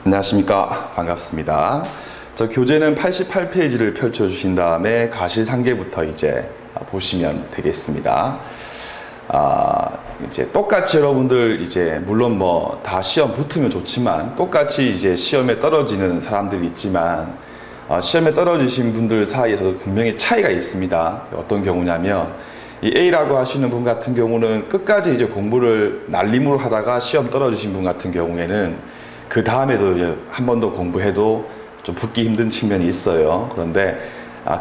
안녕하십니까. 반갑습니다. 저 교재는 88페이지를 펼쳐주신 다음에 가시상계부터 이제 보시면 되겠습니다. 이제 똑같이 여러분들 이제 물론 뭐 다 시험 붙으면 좋지만 똑같이 이제 시험에 떨어지는 사람들이 있지만 시험에 떨어지신 분들 사이에서도 분명히 차이가 있습니다. 어떤 경우냐면 이 A라고 하시는 분 같은 경우는 끝까지 이제 공부를 날림으로 하다가 시험 떨어지신 분 같은 경우에는 그 다음에도 이제 한 번 더 공부해도 좀 붙기 힘든 측면이 있어요. 그런데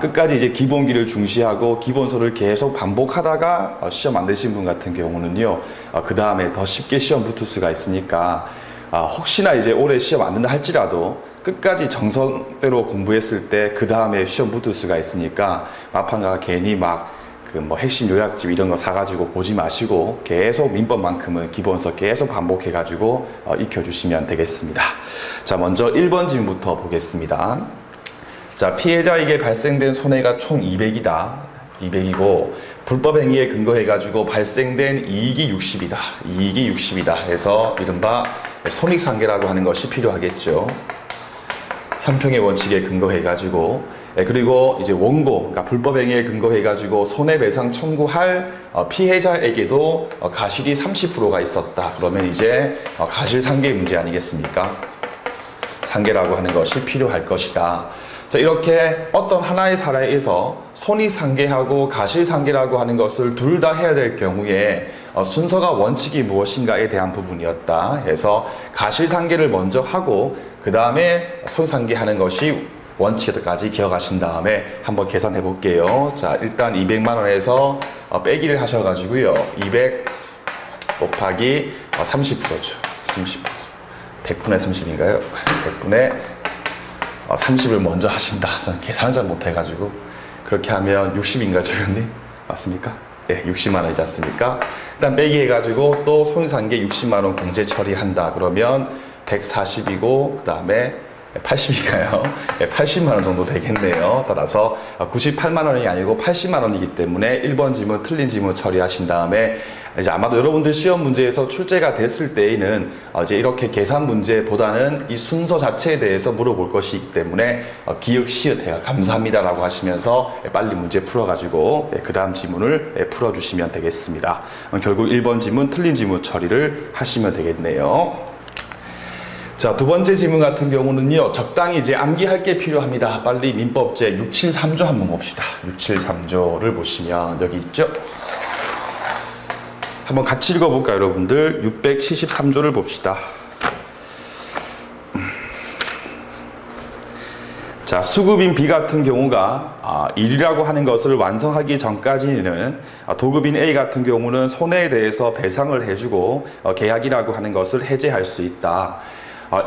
끝까지 이제 기본기를 중시하고 기본서를 계속 반복하다가 시험 안 되신 분 같은 경우는요, 그 다음에 더 쉽게 시험 붙을 수가 있으니까 혹시나 이제 올해 시험 안 된다 할지라도 끝까지 정성대로 공부했을 때 그 다음에 시험 붙을 수가 있으니까 마판가 괜히 막 그 뭐 핵심 요약집 이런 거 사가지고 보지 마시고 계속 민법만큼은 기본서 계속 반복해가지고 익혀주시면 되겠습니다. 자, 먼저 1번 질문부터 보겠습니다. 자, 피해자에게 발생된 손해가 총 200이다. 200이고 불법행위에 근거해가지고 발생된 이익이 60이다. 이익이 60이다 해서 이른바 손익상계라고 하는 것이 필요하겠죠. 형평의 원칙에 근거해가지고 그리고 이제 원고, 그러니까 불법행위에 근거해가지고 손해배상 청구할 피해자에게도 가실이 30%가 있었다. 그러면 이제 가실상계 문제 아니겠습니까? 상계라고 하는 것이 필요할 것이다. 자, 이렇게 어떤 하나의 사례에서 손익상계하고 가실상계라고 하는 것을 둘 다 해야 될 경우에 순서가 원칙이 무엇인가에 대한 부분이었다 해서 가실상계를 먼저 하고 그 다음에 손상계하는 것이 원칙까지 기억하신 다음에 한번 계산해 볼게요. 자, 일단 200만 원에서 빼기를 하셔가지고요. 200 곱하기 30%죠. 30%. 100분의 30인가요? 100분의 30을 먼저 하신다. 저는 계산을 잘 못해가지고. 그렇게 하면 60인가요, 조교님? 맞습니까? 네, 60만 원이지 않습니까? 일단 빼기 해가지고 또 손상계 60만 원 공제 처리한다. 그러면 140이고, 그 다음에 80인가요? 80만 원 정도 되겠네요. 따라서 98만 원이 아니고 80만 원이기 때문에 1번 지문 틀린 지문 처리하신 다음에 이제 아마도 여러분들 시험 문제에서 출제가 됐을 때에는 이제 이렇게 계산 문제보다는 이 순서 자체에 대해서 물어볼 것이기 때문에 기억 시읒 해가 감사합니다라고 하시면서 빨리 문제 풀어가지고 그 다음 지문을 풀어주시면 되겠습니다. 결국 1번 지문 틀린 지문 처리를 하시면 되겠네요. 자, 두 번째 지문 같은 경우는요, 적당히 이제 암기할 게 필요합니다. 빨리 민법제 673조 한번 봅시다. 673조를 보시면 여기 있죠? 한번 같이 읽어볼까요, 여러분들? 673조를 봅시다. 자, 수급인 B 같은 경우가 일이라고 하는 것을 완성하기 전까지는 도급인 A 같은 경우는 손해에 대해서 배상을 해주고 계약이라고 하는 것을 해제할 수 있다.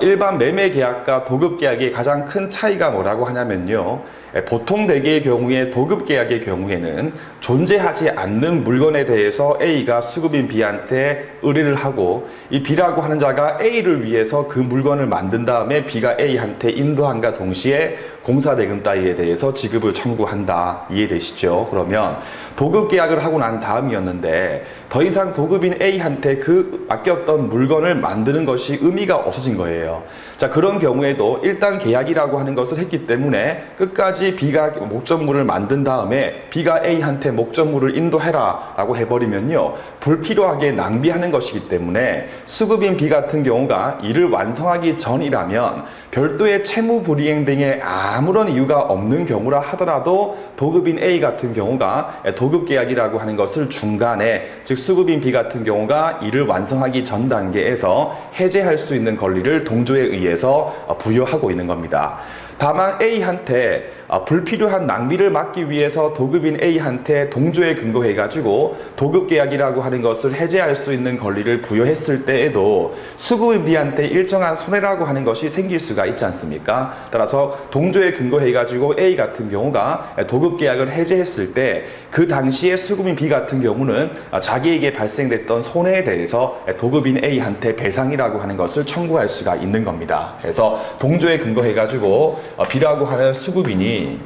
일반 매매 계약과 도급 계약의 가장 큰 차이가 뭐라고 하냐면요, 보통 대개의 경우에 도급 계약의 경우에는 존재하지 않는 물건에 대해서 A가 수급인 B한테 의뢰를 하고 이 B라고 하는 자가 A를 위해서 그 물건을 만든 다음에 B가 A한테 인도함과 동시에 공사대금 따위에 대해서 지급을 청구한다. 이해되시죠? 그러면 도급 계약을 하고 난 다음이었는데 더 이상 도급인 A한테 그 맡겼던 물건을 만드는 것이 의미가 없어진 거예요. 자, 그런 경우에도 일단 계약이라고 하는 것을 했기 때문에 끝까지 B가 목적물을 만든 다음에 B가 A한테 목적물을 인도해라 라고 해버리면요, 불필요하게 낭비하는 것이기 때문에 수급인 B 같은 경우가 이를 완성하기 전이라면 별도의 채무 불이행 등의 아무런 이유가 없는 경우라 하더라도 도급인 A 같은 경우가 도급 계약이라고 하는 것을 중간에, 즉 수급인 B 같은 경우가 이를 완성하기 전 단계에서 해제할 수 있는 권리를 동조에 의해서 부여하고 있는 겁니다. 다만 A한테 불필요한 낭비를 막기 위해서 도급인 A한테 동조에 근거해가지고 도급 계약이라고 하는 것을 해제할 수 있는 권리를 부여했을 때에도 수급인 B한테 일정한 손해라고 하는 것이 생길 수가 있지 않습니까? 따라서 동조에 근거해가지고 A 같은 경우가 도급 계약을 해제했을 때 그 당시에 수급인 B 같은 경우는 자기에게 발생됐던 손해에 대해서 도급인 A한테 배상이라고 하는 것을 청구할 수가 있는 겁니다. 그래서 동조에 근거해가지고 B라고 하는 수급인이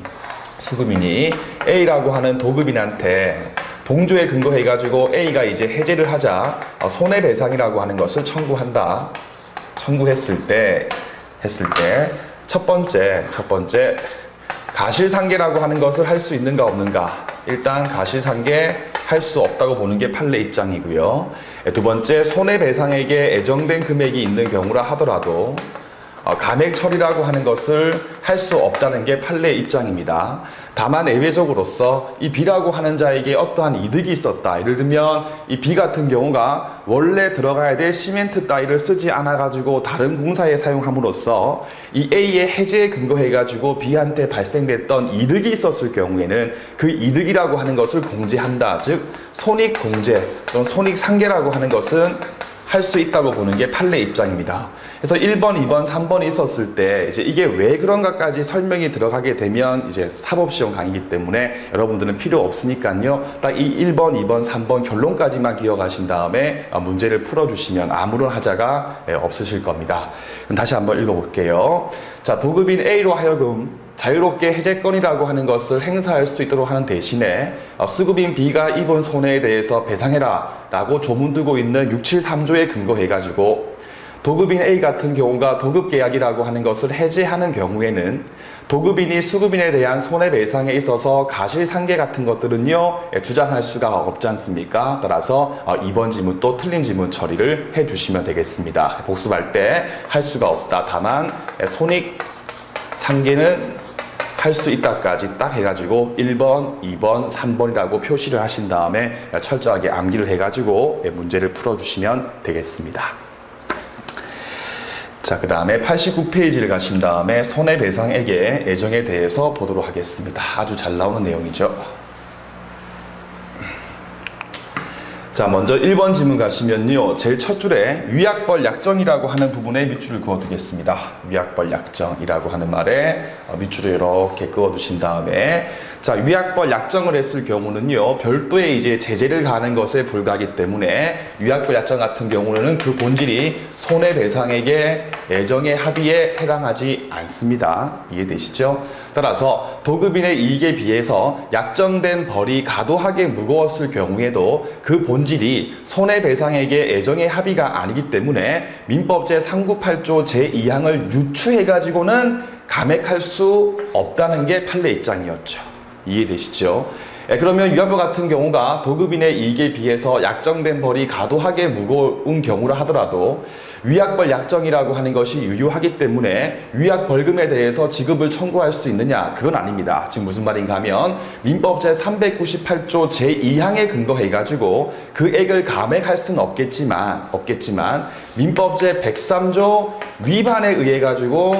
A라고 하는 도급인한테 동조에 근거해가지고 A가 이제 해제를 하자 손해배상이라고 하는 것을 청구한다. 청구했을 때 했을 때 첫 번째 가실상계라고 하는 것을 할 수 있는가 없는가. 일단 가실상계 할 수 없다고 보는 게 판례 입장이고요. 두 번째, 손해배상액에 애정된 금액이 있는 경우라 하더라도 감액 처리라고 하는 것을 할 수 없다는 게 판례 입장입니다. 다만 예외적으로서 이 B라고 하는 자에게 어떠한 이득이 있었다. 예를 들면 이 B 같은 경우가 원래 들어가야 될 시멘트 따위를 쓰지 않아 가지고 다른 공사에 사용함으로써 이 A의 해제에 근거해 가지고 B한테 발생됐던 이득이 있었을 경우에는 그 이득이라고 하는 것을 공제한다. 즉 손익공제 또는 손익상계라고 하는 것은 할 수 있다고 보는 게 판례 입장입니다. 그래서 1번, 2번, 3번이 있었을 때 이제 이게 왜 그런가까지 설명이 들어가게 되면 이제 사법시험 강의이기 때문에 여러분들은 필요 없으니까요. 딱 이 1번, 2번, 3번 결론까지만 기억하신 다음에 문제를 풀어주시면 아무런 하자가 없으실 겁니다. 그럼 다시 한번 읽어볼게요. 자, 도급인 A로 하여금 자유롭게 해제권이라고 하는 것을 행사할 수 있도록 하는 대신에 수급인 B가 입은 손해에 대해서 배상해라 라고 조문 두고 있는 673조에 근거해 가지고 도급인 A 같은 경우가 도급계약이라고 하는 것을 해제하는 경우에는 도급인이 수급인에 대한 손해배상에 있어서 가실상계 같은 것들은요 주장할 수가 없지 않습니까? 따라서 이번 지문 또 틀린 지문 처리를 해주시면 되겠습니다. 복습할 때 할 수가 없다. 다만 손익상계는 할 수 있다까지 딱 해가지고 1번, 2번, 3번이라고 표시를 하신 다음에 철저하게 암기를 해가지고 문제를 풀어주시면 되겠습니다. 자, 그 다음에 89페이지를 가신 다음에 손해배상액의 애정에 대해서 보도록 하겠습니다. 아주 잘 나오는 내용이죠. 자, 먼저 1번 지문 가시면요. 제일 첫 줄에 위약벌 약정이라고 하는 부분에 밑줄을 그어두겠습니다. 위약벌 약정이라고 하는 말에 밑줄을 이렇게 그어두신 다음에 자, 위약벌 약정을 했을 경우는요. 별도의 이제 제재를 가하는 것에 불과하기 때문에 위약벌 약정 같은 경우는 그 본질이 손해배상액의 애정의 합의에 해당하지 않습니다. 이해되시죠? 따라서 도급인의 이익에 비해서 약정된 벌이 과도하게 무거웠을 경우에도 그 본질이 손해배상액의 애정의 합의가 아니기 때문에 민법 제398조 제2항을 유추해가지고는 감액할 수 없다는 게 판례 입장이었죠. 이해되시죠? 그러면 위약벌 같은 경우가 도급인의 이익에 비해서 약정된 벌이 과도하게 무거운 경우라 하더라도 위약벌 약정이라고 하는 것이 유효하기 때문에 위약벌금에 대해서 지급을 청구할 수 있느냐? 그건 아닙니다. 지금 무슨 말인가 하면 민법 제398조 제2항에 근거해가지고 그 액을 감액할 수는 없겠지만 민법 제103조 위반에 의해가지고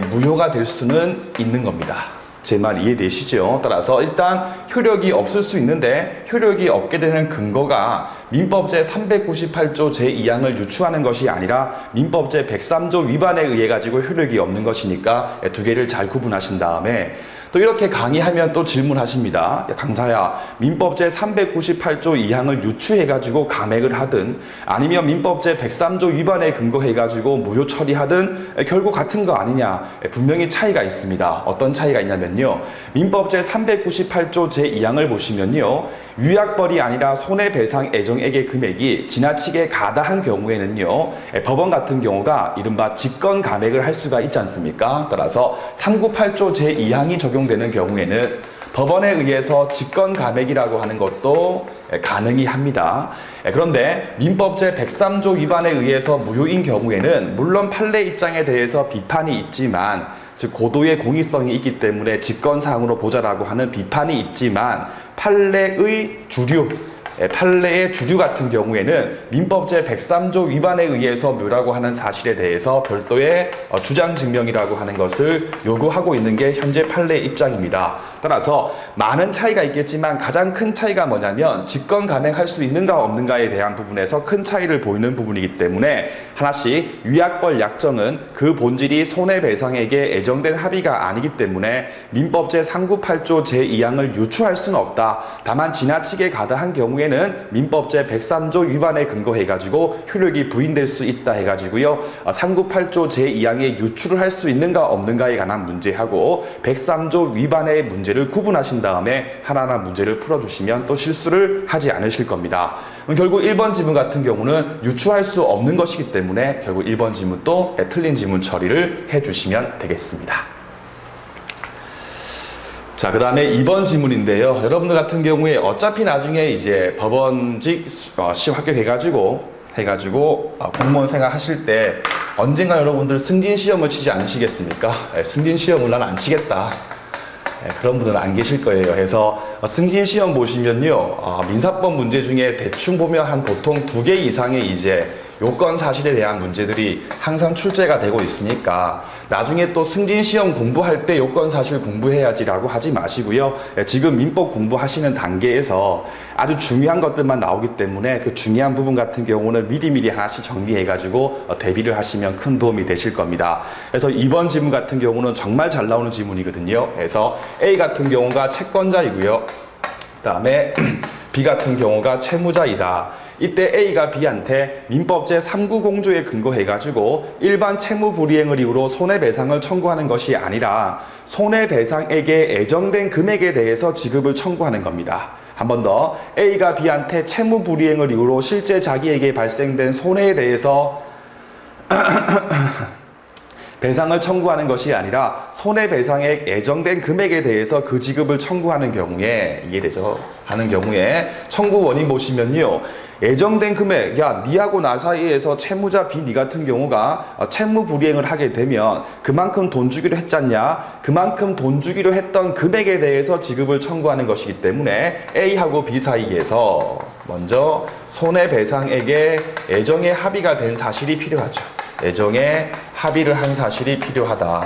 무효가 될 수는 있는 겁니다. 제 말 이해되시죠? 따라서 일단 효력이 없을 수 있는데 효력이 없게 되는 근거가 민법 제398조 제2항을 유추하는 것이 아니라 민법 제103조 위반에 의해 가지고 효력이 없는 것이니까 두 개를 잘 구분하신 다음에 또 이렇게 강의하면 또 질문하십니다. 강사야, 민법 제398조 2항을 유추해가지고 감액을 하든 아니면 민법 제103조 위반에 근거해가지고 무효 처리하든 결국 같은 거 아니냐. 분명히 차이가 있습니다. 어떤 차이가 있냐면요. 민법 제398조 제2항을 보시면요. 위약벌이 아니라 손해배상 애정액의 금액이 지나치게 가다한 경우에는요. 법원 같은 경우가 이른바 직권 감액을 할 수가 있지 않습니까? 따라서 398조 제2항이 적용되는 경우에는 법원에 의해서 직권 감액이라고 하는 것도 가능히 합니다. 그런데 민법 제103조 위반에 의해서 무효인 경우에는 물론 판례 입장에 대해서 비판이 있지만 즉 고도의 공익성이 있기 때문에 직권사항으로 보자라고 하는 비판이 있지만 판례의 주류 같은 경우에는 민법 제103조 위반에 의해서 묘라고 하는 사실에 대해서 별도의 주장 증명이라고 하는 것을 요구하고 있는 게 현재 판례 입장입니다. 따라서 많은 차이가 있겠지만 가장 큰 차이가 뭐냐면 직권 감액할 수 있는가 없는가에 대한 부분에서 큰 차이를 보이는 부분이기 때문에 하나씩 위약벌 약정은 그 본질이 손해배상액에 애정된 합의가 아니기 때문에 민법 제398조 제2항을 유추할 수는 없다. 다만 지나치게 가다한 경우에는 민법 제103조 위반에 근거해가지고 효력이 부인될 수 있다 해가지고요. 398조 제2항에 유추를 할 수 있는가 없는가에 관한 문제하고 103조 위반의 문제를 구분하신 다음에 하나하나 문제를 풀어주시면 또 실수를 하지 않으실 겁니다. 그럼 결국 1번 지문 같은 경우는 유추할 수 없는 것이기 때문에 결국 1번 지문도 틀린 지문 처리를 해주시면 되겠습니다. 자, 그 다음에 2번 지문인데요. 여러분들 같은 경우에 어차피 나중에 이제 법원직 시험 합격해가지고 공무원 생활 하실 때 언젠가 여러분들 승진 시험을 치지 않으시겠습니까? 승진 시험을 난 안 치겠다. 그런 분들은 안 계실 거예요. 그래서 승진 시험 보시면요, 민사법 문제 중에 대충 보면 한 보통 2개 이상의 이제 요건 사실에 대한 문제들이 항상 출제가 되고 있으니까 나중에 또 승진 시험 공부할 때 요건 사실 공부해야지라고 하지 마시고요. 지금 민법 공부하시는 단계에서 아주 중요한 것들만 나오기 때문에 그 중요한 부분 같은 경우는 미리미리 하나씩 정리해가지고 대비를 하시면 큰 도움이 되실 겁니다. 그래서 2번 지문 같은 경우는 정말 잘 나오는 지문이거든요. 그래서 A 같은 경우가 채권자이고요. 그 다음에 B 같은 경우가 채무자이다. 이때 A가 B한테 민법 제390조에 근거해가지고 일반 채무 불이행을 이유로 손해배상을 청구하는 것이 아니라 손해배상액에 애정된 금액에 대해서 지급을 청구하는 겁니다. 한 번 더, A가 B한테 채무 불이행을 이유로 실제 자기에게 발생된 손해에 대해서 배상을 청구하는 것이 아니라 손해배상액 애정된 금액에 대해서 그 지급을 청구하는 경우에, 이해되죠? 하는 경우에 청구 원인 보시면요, 애정된 금액, 야, 니하고 나 사이에서 채무자 B 니 같은 경우가 채무 불이행을 하게 되면 그만큼 돈 주기로 했잖냐? 그만큼 돈 주기로 했던 금액에 대해서 지급을 청구하는 것이기 때문에 A하고 B 사이에서 먼저 손해배상액에 애정의 합의가 된 사실이 필요하죠. 애정의 합의를 한 사실이 필요하다.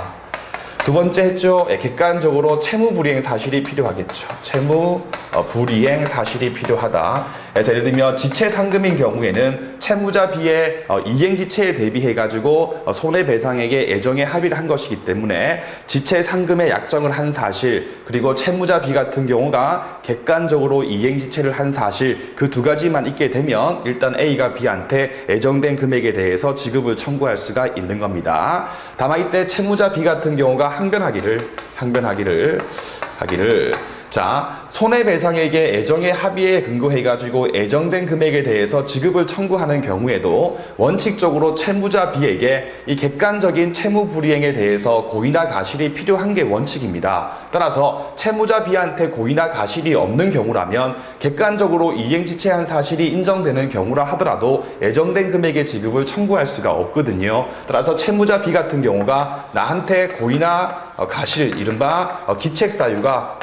두 번째 했죠. 객관적으로 채무 불이행 사실이 필요하겠죠. 채무 불이행 사실이 필요하다. 그래서 예를 들면 지체 상금인 경우에는 채무자 B의 이행지체에 대비해가지고 손해배상액에 애정의 합의를 한 것이기 때문에 지체 상금의 약정을 한 사실, 그리고 채무자 B 같은 경우가 객관적으로 이행지체를 한 사실, 그 두 가지만 있게 되면 일단 A가 B한테 애정된 금액에 대해서 지급을 청구할 수가 있는 겁니다. 다만 이때 채무자 B 같은 경우가 항변하기를 자, 손해배상액의 애정의 합의에 근거해가지고 애정된 금액에 대해서 지급을 청구하는 경우에도 원칙적으로 채무자 B에게 이 객관적인 채무 불이행에 대해서 고의나 가실이 필요한 게 원칙입니다. 따라서 채무자 B한테 고의나 가실이 없는 경우라면 객관적으로 이행지체한 사실이 인정되는 경우라 하더라도 애정된 금액의 지급을 청구할 수가 없거든요. 따라서 채무자 B 같은 경우가 나한테 고의나 가실, 이른바 기책사유가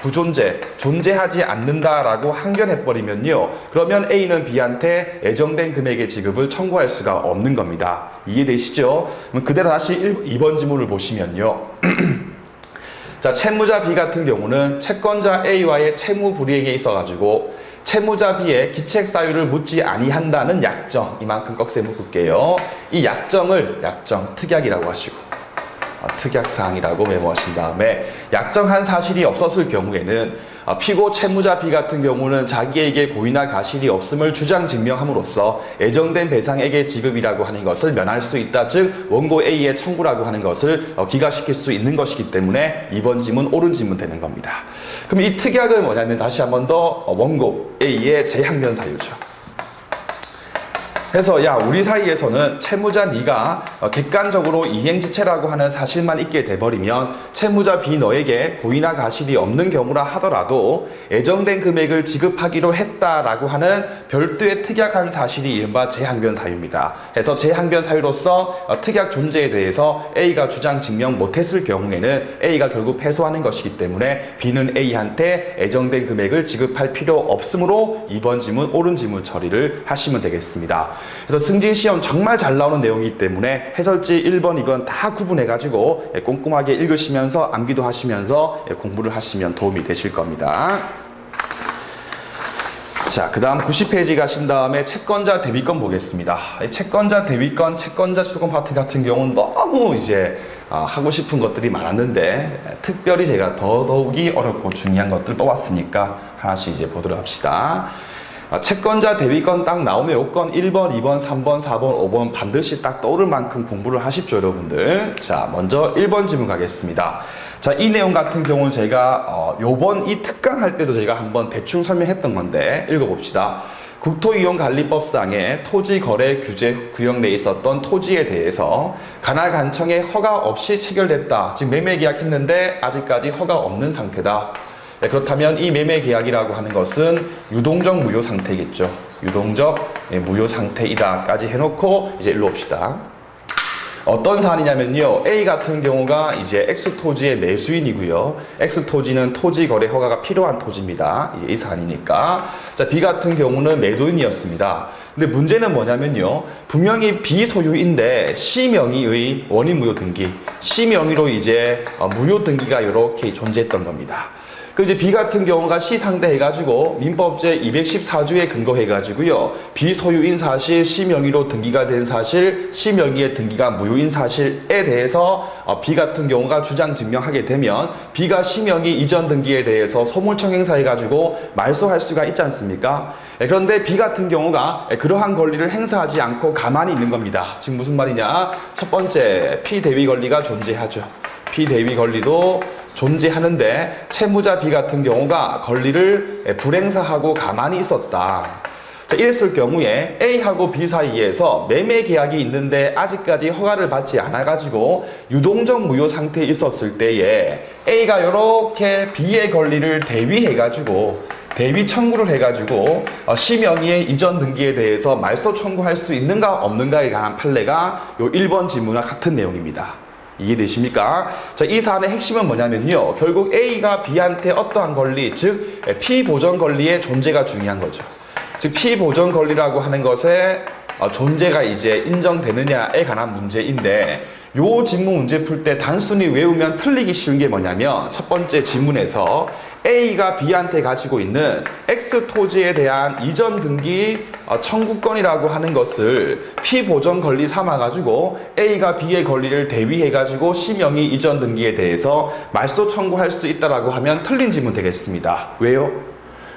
존재하지 않는다라고 항변해버리면요, 그러면 A는 B한테 애정된 금액의 지급을 청구할 수가 없는 겁니다. 이해되시죠? 그럼 그대로 다시 2번 지문을 보시면요. 자, 채무자 B 같은 경우는 채권자 A와의 채무 불이행에 있어가지고 채무자 B의 기책사유를 묻지 아니한다는 약정, 이만큼 꺽쇠 묶을게요. 이 약정을 특약이라고 하시고 특약사항이라고 메모하신 다음에 약정한 사실이 없었을 경우에는 피고 채무자 B 같은 경우는 자기에게 고의나 가실이 없음을 주장 증명함으로써 애정된 배상액의 지급이라고 하는 것을 면할 수 있다. 즉 원고 A의 청구라고 하는 것을 기각시킬 수 있는 것이기 때문에 2번 지문 옳은 지문 되는 겁니다. 그럼 이 특약은 뭐냐면 다시 한 번 더 원고 A의 재항변 사유죠. 그래서 야, 우리 사이에서는 채무자 네가 객관적으로 이행지체라고 하는 사실만 있게 돼버리면 채무자 B 너에게 고의나 가실이 없는 경우라 하더라도 애정된 금액을 지급하기로 했다라고 하는 별도의 특약한 사실이 이른바 재항변 사유입니다. 그래서 재항변 사유로서 특약 존재에 대해서 A가 주장 증명 못했을 경우에는 A가 결국 패소하는 것이기 때문에 B는 A한테 애정된 금액을 지급할 필요 없으므로 2번 지문 옳은 지문 처리를 하시면 되겠습니다. 그래서 승진 시험 정말 잘 나오는 내용이기 때문에 해설지 1번, 2번 다 구분해가지고 꼼꼼하게 읽으시면서 암기도 하시면서 공부를 하시면 도움이 되실 겁니다. 자, 그 다음 90페이지 가신 다음에 채권자 대비권 보겠습니다. 채권자 대비권, 채권자 추적권 파트 같은 경우는 너무 이제 하고 싶은 것들이 많았는데 특별히 제가 더더욱이 어렵고 중요한 것들 뽑았으니까 하나씩 이제 보도록 합시다. 채권자 대위권 딱 나오면 요건 1번, 2번, 3번, 4번, 5번 반드시 딱 떠오를 만큼 공부를 하십시오, 여러분들. 자, 먼저 1번 지문 가겠습니다. 자, 이 내용 같은 경우는 제가 요번 이 특강 할 때도 제가 한번 대충 설명했던 건데 읽어봅시다. 국토이용관리법상의 토지거래 규제 구역 내에 있었던 토지에 대해서 관할관청에 허가 없이 체결됐다. 지금 매매계약했는데 아직까지 허가 없는 상태다. 네, 그렇다면 이 매매계약이라고 하는 것은 유동적 무효 상태겠죠. 유동적 무효 상태이다까지 해놓고 이제 일로 옵시다. 어떤 사안이냐면요. A 같은 경우가 이제 X 토지의 매수인이고요. X 토지는 토지 거래 허가가 필요한 토지입니다. 이제 이 사안이니까. 자, B 같은 경우는 매도인이었습니다. 근데 문제는 뭐냐면요. 분명히 B 소유인데 C 명의의 원인 무효 등기, C 명의로 이제 무효 등기가 이렇게 존재했던 겁니다. 그 이제 B 같은 경우가 C 상대해가지고 민법제 214조에 근거해가지고요. B 소유인 사실, C 명의로 등기가 된 사실, C 명의의 등기가 무효인 사실에 대해서 B 같은 경우가 주장 증명하게 되면 B가 C 명의 이전 등기에 대해서 소물청 행사해가지고 말소할 수가 있지 않습니까? 그런데 B 같은 경우가 그러한 권리를 행사하지 않고 가만히 있는 겁니다. 지금 무슨 말이냐? 첫 번째, 피대위 권리가 존재하죠. 피대위 권리도 존재하는데 채무자 B 같은 경우가 권리를 불행사하고 가만히 있었다. 자, 이랬을 경우에 A하고 B 사이에서 매매 계약이 있는데 아직까지 허가를 받지 않아가지고 유동적 무효 상태에 있었을 때에 A가 이렇게 B의 권리를 대위해가지고 대위 청구를 해가지고 C 명의의 이전 등기에 대해서 말소 청구할 수 있는가 없는가에 관한 판례가 요 1번 지문과 같은 내용입니다. 이해되십니까? 자, 이 사안의 핵심은 뭐냐면요. 결국 A가 B한테 어떠한 권리, 즉 피보전 권리의 존재가 중요한 거죠. 즉 피보전 권리라고 하는 것의 존재가 이제 인정되느냐에 관한 문제인데 요 지문 문제 풀 때 단순히 외우면 틀리기 쉬운 게 뭐냐면 첫 번째 지문에서 A가 B한테 가지고 있는 X 토지에 대한 이전 등기 청구권이라고 하는 것을 피보전 권리 삼아가지고 A가 B의 권리를 대위해가지고 C 명의 이전 등기에 대해서 말소 청구할 수 있다라고 하면 틀린 지문 되겠습니다. 왜요?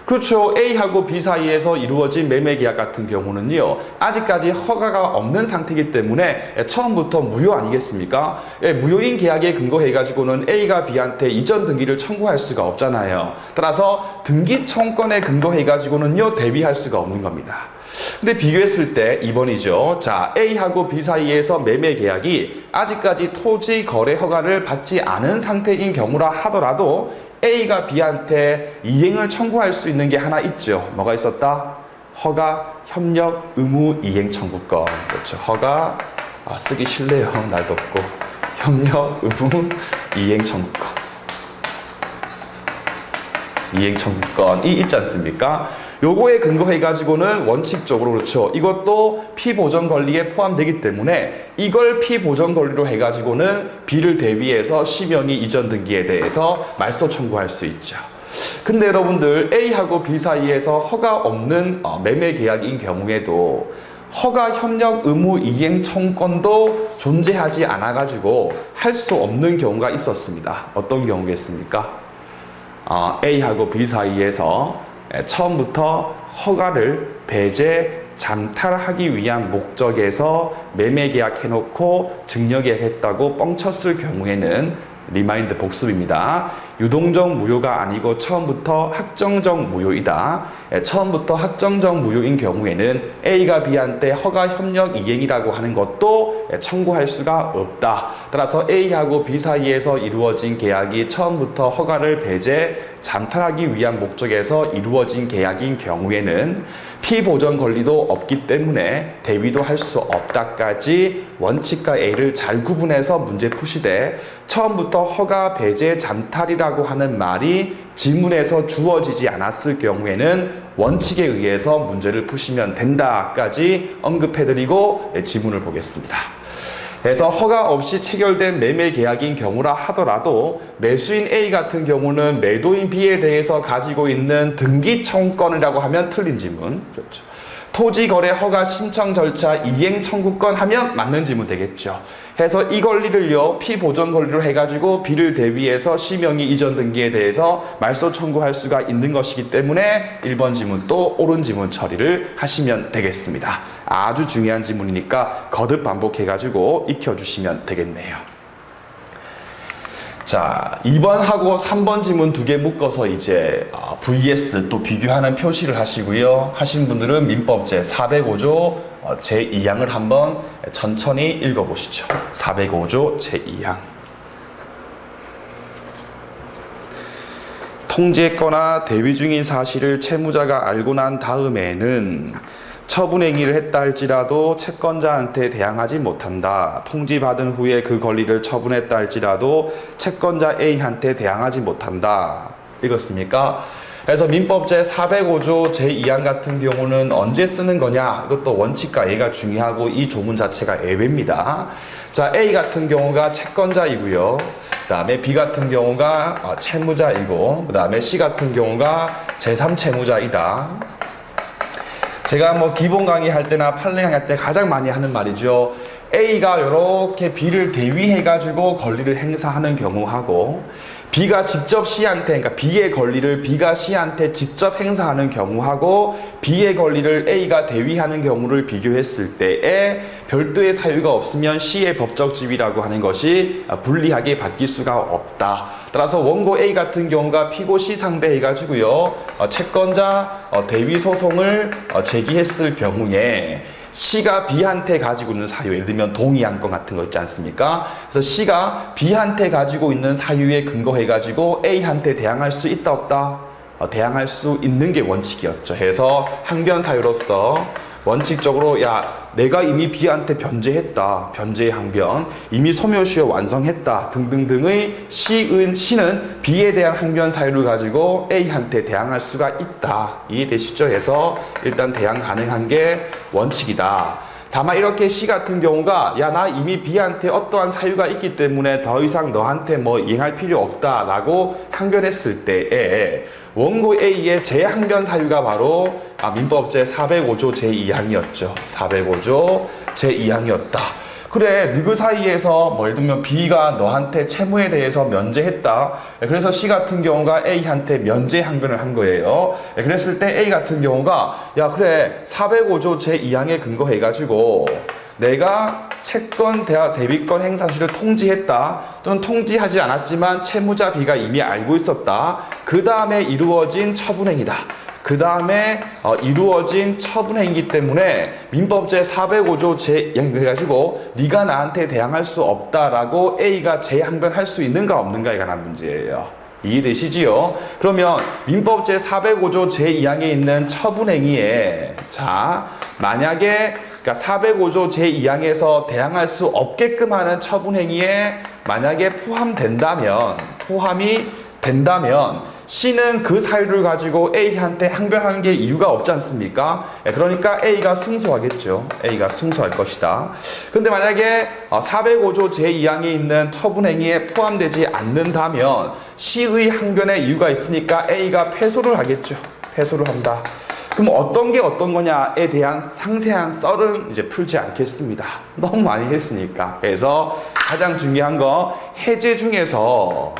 그렇죠. A하고 B 사이에서 이루어진 매매계약 같은 경우는요. 아직까지 허가가 없는 상태이기 때문에 처음부터 무효 아니겠습니까? 무효인 계약에 근거해가지고는 A가 B한테 이전 등기를 청구할 수가 없잖아요. 따라서 등기 청구권에 근거해가지고는요. 대비할 수가 없는 겁니다. 근데 비교했을 때 2번이죠. 자, A하고 B 사이에서 매매계약이 아직까지 토지 거래 허가를 받지 않은 상태인 경우라 하더라도 A가 B한테 이행을 청구할 수 있는 게 하나 있죠. 뭐가 있었다? 허가, 협력, 의무, 이행 청구권. 그렇죠. 허가, 쓰기 싫네요. 날 덥고. 협력, 의무, 이행 청구권. 이행 청구권이 있지 않습니까? 요거에 근거해가지고는 원칙적으로 그렇죠. 이것도 피보전 권리에 포함되기 때문에 이걸 피보전 권리로 해가지고는 B를 대위해서 C 명의 이전 등기에 대해서 말소 청구할 수 있죠. 근데 여러분들 A하고 B 사이에서 허가 없는 매매 계약인 경우에도 허가, 협력, 의무, 이행 청구권도 존재하지 않아가지고 할 수 없는 경우가 있었습니다. 어떤 경우겠습니까? A하고 B 사이에서 처음부터 허가를 배제, 잠탈하기 위한 목적에서 매매계약 해놓고 증여계약 했다고 뻥쳤을 경우에는 리마인드 복습입니다. 유동적 무효가 아니고 처음부터 확정적 무효이다. 처음부터 확정적 무효인 경우에는 A가 B한테 허가, 협력, 이행이라고 하는 것도 청구할 수가 없다. 따라서 A하고 B 사이에서 이루어진 계약이 처음부터 허가를 배제, 잠탈하기 위한 목적에서 이루어진 계약인 경우에는 피보전 권리도 없기 때문에 대위도 할 수 없다까지 원칙과 A를 잘 구분해서 문제 푸시되 처음부터 허가, 배제, 잠탈이라고 하는 말이 지문에서 주어지지 않았을 경우에는 원칙에 의해서 문제를 푸시면 된다까지 언급해드리고 지문을 보겠습니다. 그래서 허가 없이 체결된 매매 계약인 경우라 하더라도 매수인 A 같은 경우는 매도인 B에 대해서 가지고 있는 등기 청구권이라고 하면 틀린 지문. 그렇죠. 토지 거래 허가 신청 절차 이행 청구권 하면 맞는 지문 되겠죠. 해서 이 권리를요 피보전 권리로 해가지고 B를 대위해서 C 명의 이전 등기에 대해서 말소 청구할 수가 있는 것이기 때문에 1번 지문 또 옳은 지문 처리를 하시면 되겠습니다. 아주 중요한 지문이니까 거듭 반복해가지고 익혀주시면 되겠네요. 자, 2번하고 3번 지문 두 개 묶어서 이제 vs 또 비교하는 표시를 하시고요. 하신 분들은 민법 제405조 제2항을 한번 천천히 읽어보시죠. 405조 제2항. 통지했거나 대위 중인 사실을 채무자가 알고 난 다음에는 처분행위를 했다 할지라도 채권자한테 대항하지 못한다. 통지받은 후에 그 권리를 처분했다 할지라도 채권자 A한테 대항하지 못한다. 읽었습니까? 그래서 민법 제405조 제2항 같은 경우는 언제 쓰는 거냐? 이것도 원칙과 예가 중요하고 이 조문 자체가 예외입니다. 자, A 같은 경우가 채권자이고요. 그 다음에 B 같은 경우가 채무자이고, 그 다음에 C 같은 경우가 제3채무자이다. 제가 뭐 기본 강의 할 때나 판례 강의 할 때 가장 많이 하는 말이죠. A가 이렇게 B를 대위해가지고 권리를 행사하는 경우하고, B가 직접 C한테, 그러니까 B의 권리를 B가 C한테 직접 행사하는 경우하고, B의 권리를 A가 대위하는 경우를 비교했을 때에 별도의 사유가 없으면 C의 법적 지위라고 하는 것이 불리하게 바뀔 수가 없다. 따라서 원고 A 같은 경우가 피고 C 상대해가지고요, 채권자 대위 소송을 제기했을 경우에 C가 B한테 가지고 있는 사유, 예를 들면 동의안건 같은 거 있지 않습니까? 그래서 C가 B한테 가지고 있는 사유에 근거해가지고 A한테 대항할 수 있다 없다? 대항할 수 있는 게 원칙이었죠. 해서 항변 사유로서 원칙적으로 내가 이미 B한테 변제했다. 변제의 항변, 이미 소묘시효 완성했다. 등등등의 C는 B에 대한 항변 사유를 가지고 A한테 대항할 수가 있다. 이해되시죠? 해서 일단 대항 가능한 게 원칙이다. 다만 이렇게 C 같은 경우가 나 이미 B한테 어떠한 사유가 있기 때문에 더 이상 너한테 뭐 이행할 필요 없다라고 항변했을 때에 원고 A의 재항변 사유가 바로 민법 제405조 제2항이었죠. 405조 제2항이었다. 그래, 너희 사이에서 뭐 예를 들면 B가 너한테 채무에 대해서 면제했다. 그래서 C 같은 경우가 A한테 면제 항변을 한 거예요. 그랬을 때 A 같은 경우가 그래, 405조 제2항에 근거해가지고 내가 채권 대위권 행사실을 통지했다 또는 통지하지 않았지만 채무자 B가 이미 알고 있었다. 그 다음에 이루어진 처분행위다. 그 다음에 이루어진 처분행위이기 때문에 민법 제405조 제2항 해가지고 네가 나한테 대항할 수 없다라고 A가 재항변할 수 있는가 없는가에 관한 문제예요. 이해되시지요? 그러면 민법 제405조 제2항에 있는 처분행위에 만약에 그러니까 405조 제2항에서 대항할 수 없게끔 하는 처분행위에 만약에 포함이 된다면 C는 그 사유를 가지고 A한테 항변하는 게 이유가 없지 않습니까? 그러니까 A가 승소하겠죠. A가 승소할 것이다. 근데 만약에 405조 제2항에 있는 처분행위에 포함되지 않는다면 C의 항변에 이유가 있으니까 A가 패소를 하겠죠. 패소를 한다. 그럼 어떤 게 어떤 거냐에 대한 상세한 썰은 이제 풀지 않겠습니다. 너무 많이 했으니까. 그래서 가장 중요한 거 해제 중에서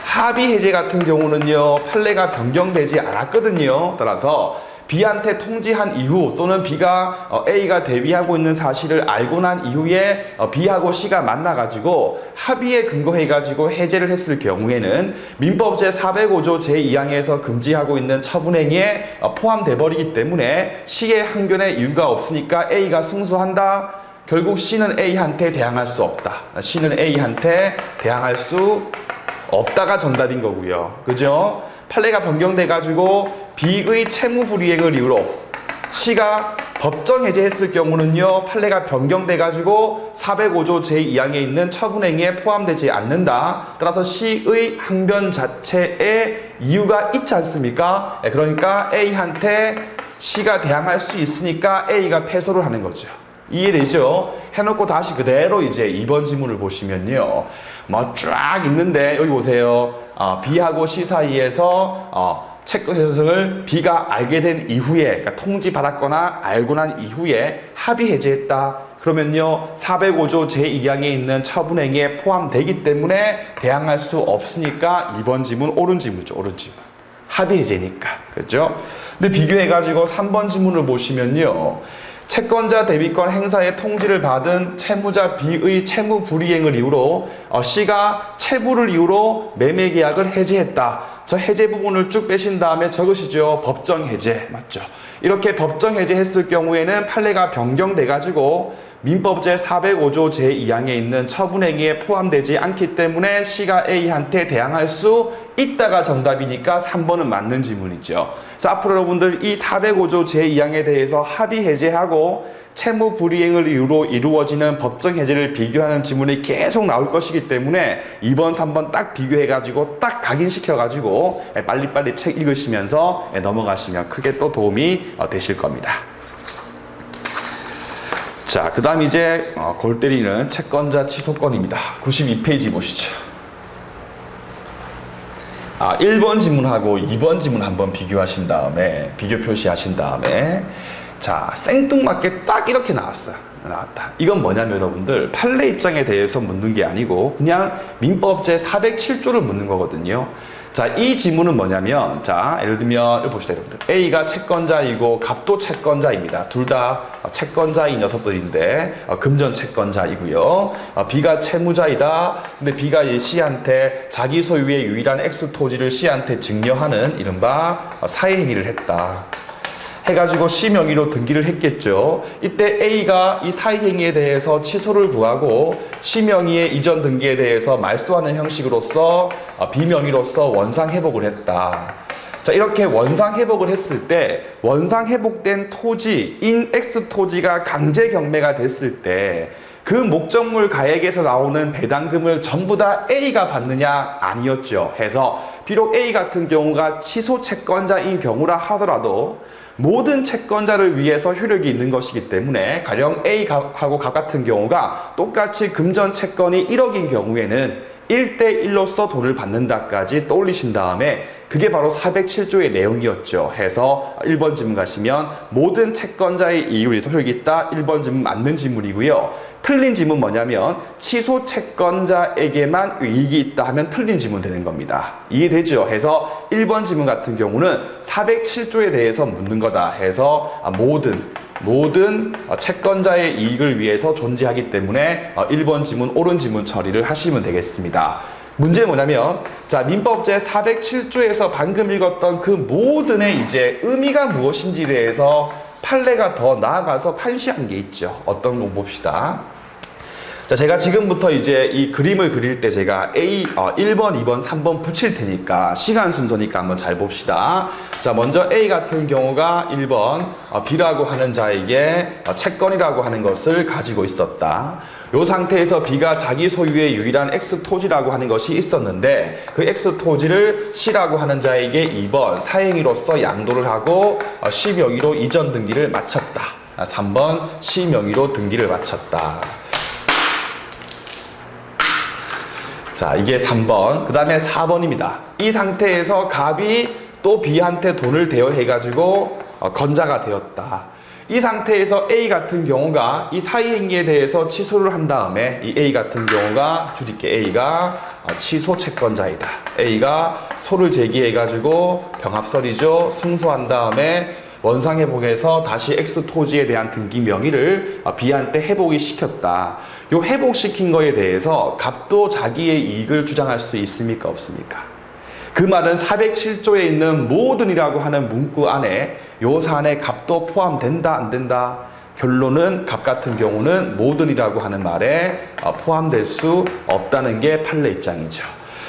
합의 해제 같은 경우는요, 판례가 변경되지 않았거든요. 따라서 B한테 통지한 이후 또는 B가 A가 대위하고 있는 사실을 알고 난 이후에 B하고 C가 만나가지고 합의에 근거해가지고 해제를 했을 경우에는 민법 제405조 제2항에서 금지하고 있는 처분행위에 포함돼 버리기 때문에 C의 항변에 이유가 없으니까 A가 승소한다. 결국 C는 A한테 대항할 수 없다. C는 A한테 대항할 수 없다가 정답인 거고요. 그죠? 판례가 변경돼가지고 B의 채무 불이행을 이유로 C가 법정 해제했을 경우는요, 판례가 변경돼가지고 405조 제2항에 있는 처분행위에 포함되지 않는다. 따라서 C의 항변 자체에 이유가 있지 않습니까? 그러니까 A한테 C가 대항할 수 있으니까 A가 패소를 하는 거죠. 이해되죠? 해놓고 다시 그대로 이제 2번 지문을 보시면요, 뭐 쫙 있는데 여기 보세요. B하고 C 사이에서 채권 해소를 B가 알게 된 이후에, 그러니까 통지받았거나 알고 난 이후에 합의 해제했다. 그러면요, 405조 제2항에 있는 처분행위에 포함되기 때문에 대항할 수 없으니까 2번 지문 옳은 지문이죠. 옳은 지문. 합의 해제니까. 그렇죠? 근데 비교해가지고 3번 지문을 보시면요, 채권자 대비권 행사의 통지를 받은 채무자 B의 채무 불이행을 이유로 C가 채무를 이유로 매매 계약을 해지했다. 저 해제 부분을 쭉 빼신 다음에 적으시죠. 법정 해제 맞죠? 이렇게 법정 해제했을 경우에는 판례가 변경돼 가지고 민법 제405조 제2항에 있는 처분행위에 포함되지 않기 때문에 C가 A한테 대항할 수 있다가 정답이니까 3번은 맞는 지문이죠. 그래서 앞으로 여러분들 이 405조 제2항에 대해서 합의 해제하고 채무 불이행을 이유로 이루어지는 법정 해제를 비교하는 지문이 계속 나올 것이기 때문에 2번, 3번 딱 비교해가지고 딱 각인시켜가지고 빨리빨리 책 읽으시면서 넘어가시면 크게 또 도움이 되실 겁니다. 자, 그 다음 이제 골 때리는 채권자 취소권입니다. 92페이지 보시죠. 1번 지문하고 2번 지문 한번 비교하신 다음에, 비교 표시하신 다음에, 자, 생뚱맞게 딱 이렇게 나왔다. 이건 뭐냐면 여러분들, 판례 입장에 대해서 묻는 게 아니고, 그냥 민법 제407조를 묻는 거거든요. 자, 이 지문은 뭐냐면, 자, 예를 들면, 이거 봅시다, 여러분들. A가 채권자이고, 갑도 채권자입니다. 둘 다 채권자인 녀석들인데, 금전 채권자이고요. B가 채무자이다. 근데 B가 C한테 자기 소유의 유일한 X 토지를 C한테 증여하는 이른바 사회행위를 했다. 해가지고 C 명의로 등기를 했겠죠. 이때 A가 이 사회행위에 대해서 취소를 구하고 C 명의의 이전 등기에 대해서 말소하는 형식으로서 B 명의로서 원상 회복을 했다. 자, 이렇게 원상 회복을 했을 때 원상 회복된 토지인 X 토지가 강제 경매가 됐을 때 그 목적물 가액에서 나오는 배당금을 전부 다 A가 받느냐? 아니었죠. 해서 비록 A 같은 경우가 취소 채권자인 경우라 하더라도 모든 채권자를 위해서 효력이 있는 것이기 때문에 가령 A하고 갑 같은 경우가 똑같이 금전 채권이 1억인 경우에는 1대1로서 돈을 받는다까지 떠올리신 다음에 그게 바로 407조의 내용이었죠. 해서 1번 지문 가시면 모든 채권자의 이익을 위해서 효력이 있다. 1번 지문 맞는 지문이고요. 틀린 지문 뭐냐면 취소 채권자에게만 이익이 있다 하면 틀린 지문 되는 겁니다. 이해되죠? 해서 1번 지문 같은 경우는 407조에 대해서 묻는 거다 해서 모든 채권자의 이익을 위해서 존재하기 때문에 1번 지문 옳은 지문 처리를 하시면 되겠습니다. 문제는 뭐냐면 자, 민법 제407조에서 방금 읽었던 그 모든의 이제 의미가 무엇인지에 대해서 판례가 더 나아가서 판시한 게 있죠. 어떤 거 봅시다. 자, 제가 지금부터 이제 이 그림을 그릴 때 제가 1번, 2번, 3번 붙일 테니까 시간 순서니까 한번 잘 봅시다. 자, 먼저 A 같은 경우가 1번 B라고 하는 자에게 채권이라고 하는 것을 가지고 있었다. 이 상태에서 B가 자기 소유의 유일한 X 토지라고 하는 것이 있었는데 그 X 토지를 C라고 하는 자에게 2번 사행위로서 양도를 하고 C 명의로 이전 등기를 마쳤다. 3번 C 명의로 등기를 마쳤다. 자, 이게 3번. 그 다음에 4번입니다. 이 상태에서 갑이 또 B한테 돈을 대여해가지고 건자가 되었다. 이 상태에서 A 같은 경우가 이 사이행위에 대해서 취소를 한 다음에 이 A 같은 경우가 줄일게 A가 취소 채권자이다. A가 소를 제기해가지고 병합설이죠. 승소한 다음에 원상회복에서 다시 X 토지에 대한 등기 명의를 B한테 회복이 시켰다. 요 회복시킨 거에 대해서 갑도 자기의 이익을 주장할 수 있습니까? 없습니까? 그 말은 407조에 있는 모든이라고 하는 문구 안에 요 사안에 갑도 포함된다 안 된다? 결론은 갑 같은 경우는 모든이라고 하는 말에 포함될 수 없다는 게 판례 입장이죠.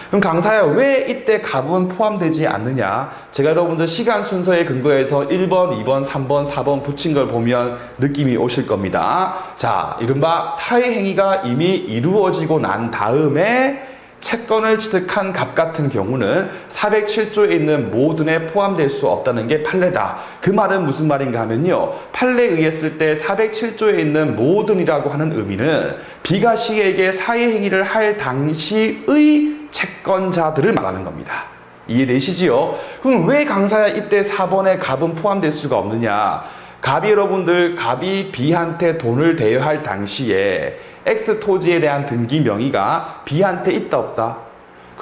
그럼 강사야, 왜 이때 갑은 포함되지 않느냐? 제가 여러분들 시간 순서에 근거해서 1번, 2번, 3번, 4번 붙인 걸 보면 느낌이 오실 겁니다. 자, 이른바 사회행위가 이미 이루어지고 난 다음에 채권을 취득한 갑 같은 경우는 407조에 있는 모든에 포함될 수 없다는 게 판례다. 그 말은 무슨 말인가 하면요. 판례에 의했을 때 407조에 있는 모든이라고 하는 의미는 B가 C에게 사회행위를 할 당시의 채권자들을 말하는 겁니다. 이해되시지요? 그럼 왜 강사야 이때 4번에 갑은 포함될 수가 없느냐? 갑이 B한테 돈을 대여할 당시에 X 토지에 대한 등기 명의가 B한테 있다 없다?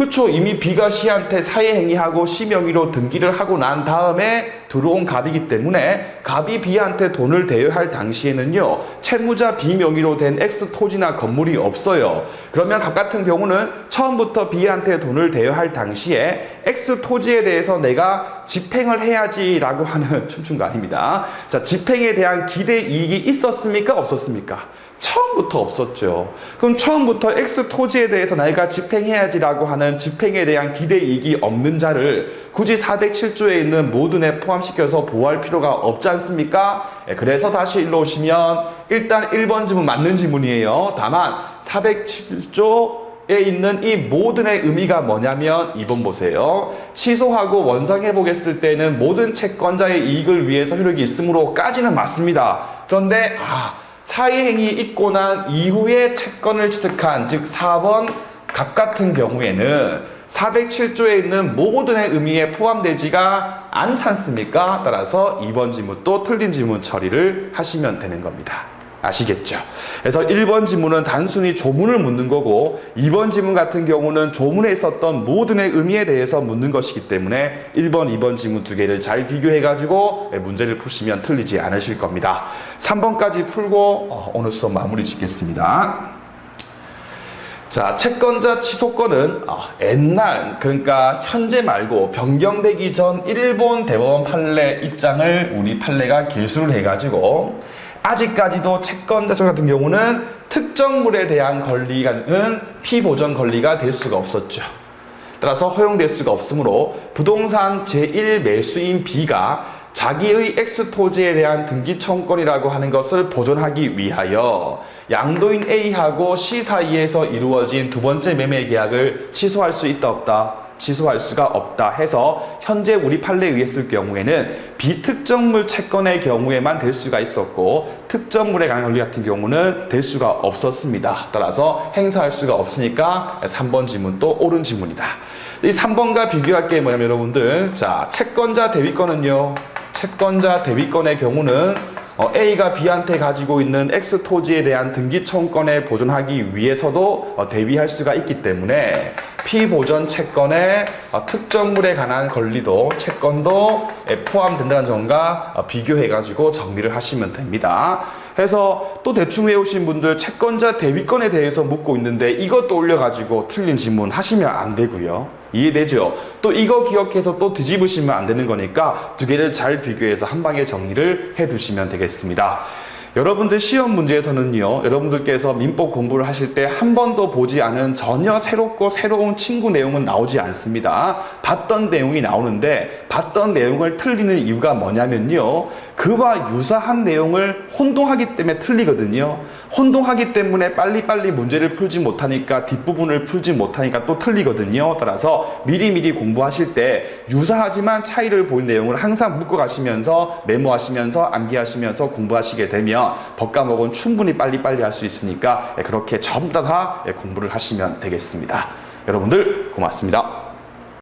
그쵸. 이미 B가 C한테 사회행위하고 C 명의로 등기를 하고 난 다음에 들어온 갑이기 때문에 갑이 B한테 돈을 대여할 당시에는요, 채무자 B 명의로 된 X 토지나 건물이 없어요. 그러면 갑 같은 경우는 처음부터 B한테 돈을 대여할 당시에 X 토지에 대해서 내가 집행을 해야지라고 하는 춤춘 거 아닙니다. 자, 집행에 대한 기대 이익이 있었습니까? 없었습니까? 처음부터 없었죠. 그럼 처음부터 X 토지에 대해서 내가 집행해야지라고 하는 집행에 대한 기대 이익이 없는 자를 굳이 407조에 있는 모든에 포함시켜서 보호할 필요가 없지 않습니까? 그래서 다시 일로 오시면 일단 1번 지문 맞는 지문이에요. 다만 407조에 있는 이 모든의 의미가 뭐냐면 2번 보세요. 취소하고 원상회 복했을 때는 모든 채권자의 이익을 위해서 효력이 있으므로까지는 맞습니다. 그런데 사회행위 있고 난 이후에 채권을 취득한, 즉 4번 갑 같은 경우에는 407조에 있는 모든의 의미에 포함되지가 않지 않습니까? 따라서 2번 지문 또 틀린 지문 처리를 하시면 되는 겁니다. 아시겠죠? 그래서 1번 지문은 단순히 조문을 묻는 거고 2번 지문 같은 경우는 조문에 있었던 모든의 의미에 대해서 묻는 것이기 때문에 1번, 2번 지문 두 개를 잘 비교해가지고 문제를 푸시면 틀리지 않으실 겁니다. 3번까지 풀고 오늘 수업 마무리 짓겠습니다. 자, 채권자 취소권은 옛날, 그러니까 현재 말고 변경되기 전 일본 대법원 판례 입장을 우리 판례가 개수를 해가지고 아직까지도 채권자 같은 경우는 특정물에 대한 권리는 피보전 권리가 될 수가 없었죠. 따라서 허용될 수가 없으므로 부동산 제1매수인 B가 자기의 X토지에 대한 등기청권이라고 하는 것을 보존하기 위하여 양도인 A하고 C 사이에서 이루어진 두 번째 매매 계약을 취소할 수 있다 없다? 취소할 수가 없다 해서 현재 우리 판례에 의했을 경우에는 비특정물 채권의 경우에만 될 수가 있었고 특정물에 관한 권리 같은 경우는 될 수가 없었습니다. 따라서 행사할 수가 없으니까 3번 지문도 옳은 지문이다. 이 3번과 비교할 게 뭐냐면 여러분들, 자, 채권자 대위권은요, 채권자 대위권의 경우는 A가 B한테 가지고 있는 X 토지에 대한 등기청권에 보존하기 위해서도 대위할 수가 있기 때문에 피보전 채권의 특정물에 관한 권리도 채권도 포함된다는 점과 비교해가지고 정리를 하시면 됩니다. 해서 또 대충 외우신 분들 채권자 대위권에 대해서 묻고 있는데 이것도 올려가지고 틀린 질문 하시면 안 되고요. 이해되죠? 또 이거 기억해서 또 뒤집으시면 안 되는 거니까 두 개를 잘 비교해서 한 방에 정리를 해 두시면 되겠습니다. 여러분들 시험 문제에서는요, 여러분들께서 민법 공부를 하실 때 한 번도 보지 않은 전혀 새롭고 새로운 친구 내용은 나오지 않습니다. 봤던 내용이 나오는데 봤던 내용을 틀리는 이유가 뭐냐면요, 그와 유사한 내용을 혼동하기 때문에 틀리거든요. 혼동하기 때문에 빨리빨리 문제를 풀지 못하니까 뒷부분을 풀지 못하니까 또 틀리거든요. 따라서 미리미리 공부하실 때 유사하지만 차이를 보이는 내용을 항상 묶어 가시면서 메모하시면서 암기하시면서 공부하시게 되면 법과목은 충분히 빨리빨리 할 수 있으니까 그렇게 전부 다 공부를 하시면 되겠습니다. 여러분들 고맙습니다.